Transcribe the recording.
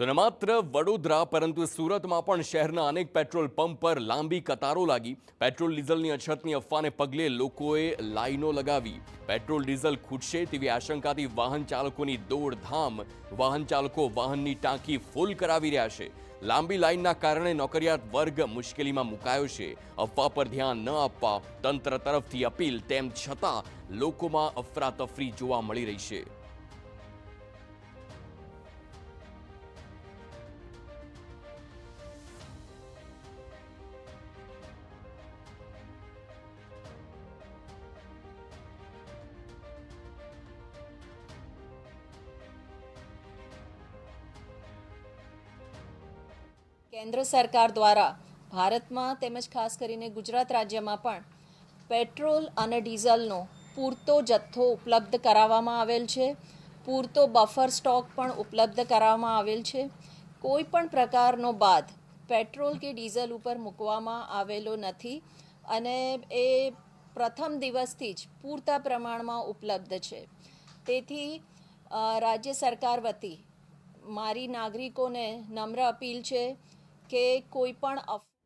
તો ન માત્ર વડોદરા પરંતુ સુરતમાં પણ શહેરના અનેક પેટ્રોલ પંપ પર લાંબી કતારો લાગી. પેટ્રોલ ડીઝલની અછતની અફવાને પગલે લોકોએ લાઈનો લગાવી. પેટ્રોલ ડીઝલ ખૂટશે તેવી આશંકાથી વાહન ચાલકોની દોડધામ. વાહન ચાલકો વાહનની ટાંકી ફૂલ કરાવી રહ્યા છે. લાંબી લાઈનના કારણે નોકરિયાત વર્ગ મુશ્કેલીમાં મુકાયો છે. અફવા પર ધ્યાન ન આપવા તંત્ર તરફથી અપીલ, તેમ છતાં લોકોમાં અફરાતફરી જોવા મળી રહી છે. કેન્દ્ર સરકાર દ્વારા ભારતમાં તેમજ ખાસ કરીને ગુજરાત રાજ્યમાં પણ પેટ્રોલ અને ડીઝલનો પૂરતો જથ્થો ઉપલબ્ધ કરાવવામાં આવેલ છે. પૂરતો બફર સ્ટોક પણ ઉપલબ્ધ કરાવવામાં આવેલ છે. કોઈ પણ પ્રકારનો બાદ પેટ્રોલ કે ડીઝલ ઉપર મૂકવામાં આવેલો નથી અને એ પ્રથમ દિવસથી જ પૂરતા પ્રમાણમાં ઉપલબ્ધ છે. તેથી રાજ્ય સરકાર વતી મારી નાગરિકોને નમ્ર અપીલ છે કે કોઈ પણ